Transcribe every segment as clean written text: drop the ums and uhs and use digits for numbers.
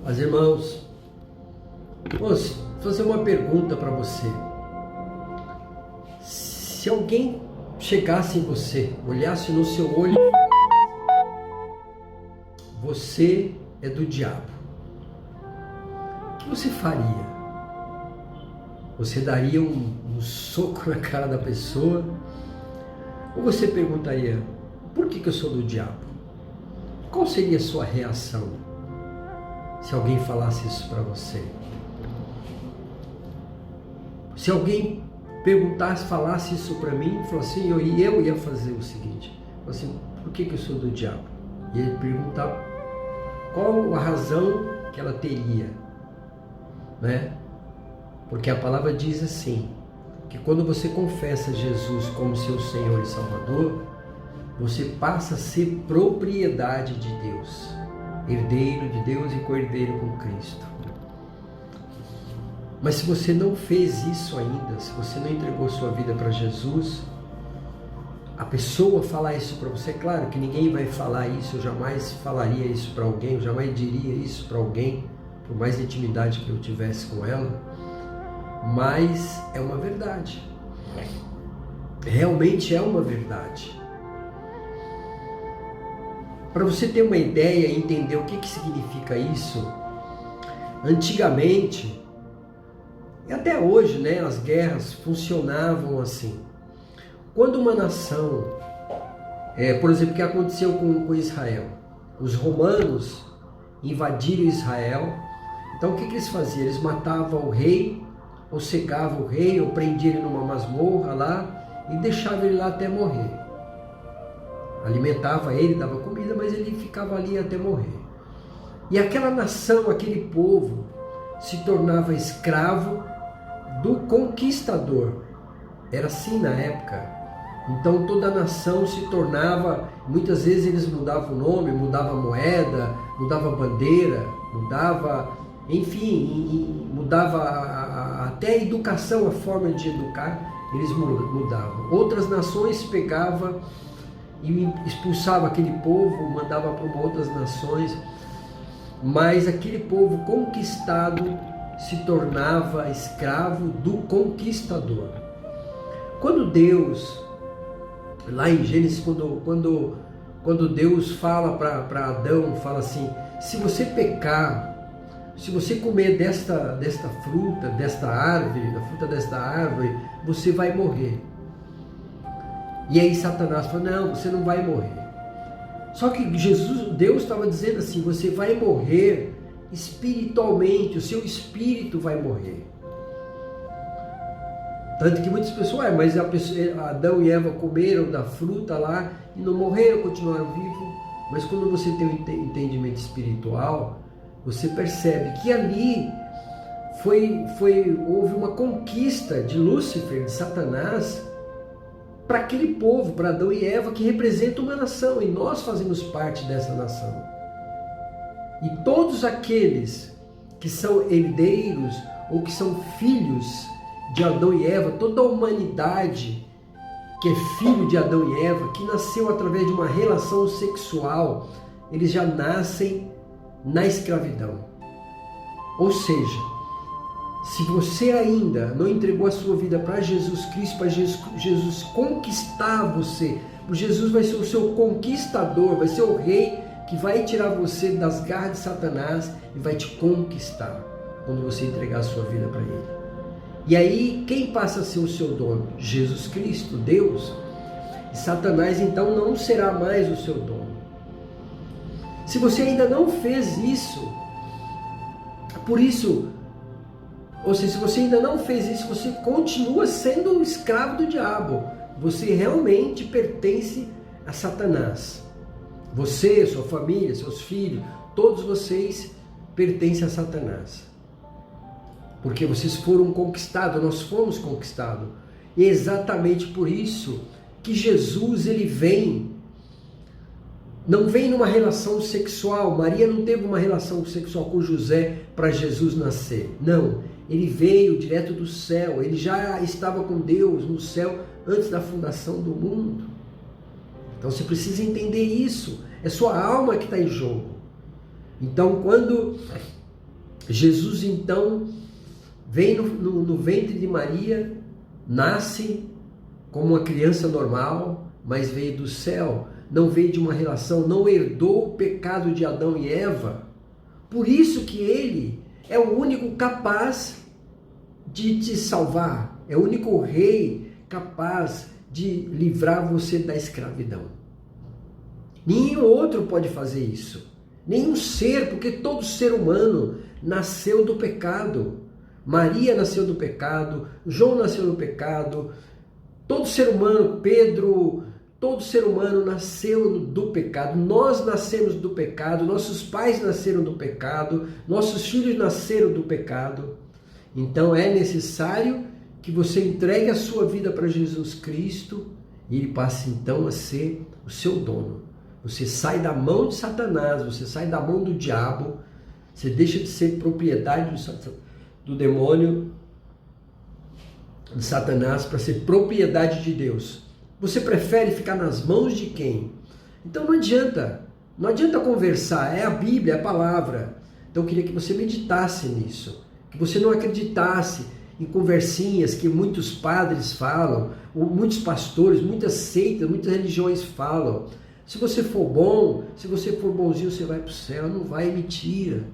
Mas irmãos, vou fazer uma pergunta para você. Se alguém chegasse em você, olhasse no seu olho, você é do diabo, o que você faria? Você daria um soco na cara da pessoa? Ou você perguntaria, por que eu sou do diabo? Qual seria a sua reação se alguém falasse isso para você? Se alguém perguntasse, falasse isso para mim, falasse assim, eu ia fazer o seguinte, assim, por que eu sou do diabo? E ele perguntar qual a razão que ela teria, né? Porque a palavra diz assim, que quando você confessa Jesus como seu Senhor e Salvador, você passa a ser propriedade de Deus, herdeiro de Deus e co-herdeiro com Cristo. Mas se você não fez isso ainda, se você não entregou sua vida para Jesus, a pessoa falar isso para você, é claro que ninguém vai falar isso, eu jamais falaria isso para alguém, eu jamais diria isso para alguém, por mais intimidade que eu tivesse com ela, mas é uma verdade. Realmente é uma verdade. Para você ter uma ideia e entender o que significa isso, antigamente, e até hoje, né, as guerras funcionavam assim. Quando uma nação, por exemplo, o que aconteceu com Israel? Os romanos invadiram Israel, então o que eles faziam? Eles matavam o rei, ou cegavam o rei, ou prendiam ele numa masmorra lá, e deixavam ele lá até morrer. Alimentava ele, dava comida, mas ele ficava ali até morrer. E aquela nação, aquele povo, se tornava escravo do conquistador. Era assim na época. Então toda a nação se tornava, muitas vezes eles mudavam o nome, mudavam a moeda, mudavam a bandeira, mudava, enfim, mudava até a educação, a forma de educar, eles mudavam. Outras nações pegavam e expulsavam aquele povo, mandavam para outras nações, mas aquele povo conquistado se tornava escravo do conquistador. Quando Deus, lá em Gênesis, quando Deus fala para Adão, fala assim, se você pecar, se você comer desta fruta, desta árvore, da fruta desta árvore, você vai morrer. E aí Satanás fala, não, você não vai morrer. Só que Deus estava dizendo assim, você vai morrer espiritualmente, o seu espírito vai morrer. Tanto que muitas pessoas, mas Adão e Eva comeram da fruta lá e não morreram, continuaram vivos. Mas quando você tem um entendimento espiritual, você percebe que ali houve uma conquista de Lúcifer, de Satanás, para aquele povo, para Adão e Eva, que representa uma nação, e nós fazemos parte dessa nação. E todos aqueles que são herdeiros ou que são filhos de Adão e Eva, toda a humanidade que é filho de Adão e Eva, que nasceu através de uma relação sexual, eles já nascem na escravidão. Ou seja, se você ainda não entregou a sua vida para Jesus Cristo, para Jesus conquistar você, Jesus vai ser o seu conquistador, vai ser o rei que vai tirar você das garras de Satanás e vai te conquistar quando você entregar a sua vida para Ele. E aí, quem passa a ser o seu dono? Jesus Cristo, Deus. E Satanás, então, não será mais o seu dono. Se você ainda não fez isso, por isso, ou seja, se você ainda não fez isso, você continua sendo um escravo do diabo. Você realmente pertence a Satanás. Você, sua família, seus filhos, todos vocês pertencem a Satanás. Porque vocês foram conquistados, nós fomos conquistados. E é exatamente por isso que Jesus, ele vem, não vem numa relação sexual. Maria não teve uma relação sexual com José para Jesus nascer. Não, ele veio direto do céu, ele já estava com Deus no céu antes da fundação do mundo. Então você precisa entender isso, é sua alma que está em jogo. Então quando Jesus então vem no ventre de Maria, nasce como uma criança normal, mas veio do céu, não veio de uma relação, não herdou o pecado de Adão e Eva. Por isso que ele é o único capaz de te salvar, é o único rei capaz de livrar você da escravidão. Nenhum outro pode fazer isso. Nenhum ser, porque todo ser humano nasceu do pecado. Maria nasceu do pecado, João nasceu do pecado, todo ser humano, Pedro, todo ser humano nasceu do pecado. Nós nascemos do pecado, nossos pais nasceram do pecado, nossos filhos nasceram do pecado. Então é necessário que você entregue a sua vida para Jesus Cristo e ele passe então a ser o seu dono. Você sai da mão de Satanás, você sai da mão do diabo, você deixa de ser propriedade do demônio, de Satanás, para ser propriedade de Deus. Você prefere ficar nas mãos de quem? Então não adianta conversar, é a Bíblia, é a palavra. Então eu queria que você meditasse nisso, que você não acreditasse em conversinhas que muitos padres falam, ou muitos pastores, muitas seitas, muitas religiões falam. Se você for bom, se você for bonzinho, você vai para o céu. Não vai, é mentira.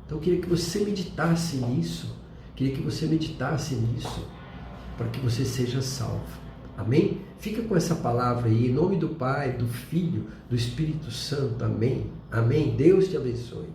Então eu queria que você meditasse nisso. Queria que você meditasse nisso, para que você seja salvo. Amém? Fica com essa palavra aí, em nome do Pai, do Filho, do Espírito Santo. Amém? Amém? Deus te abençoe.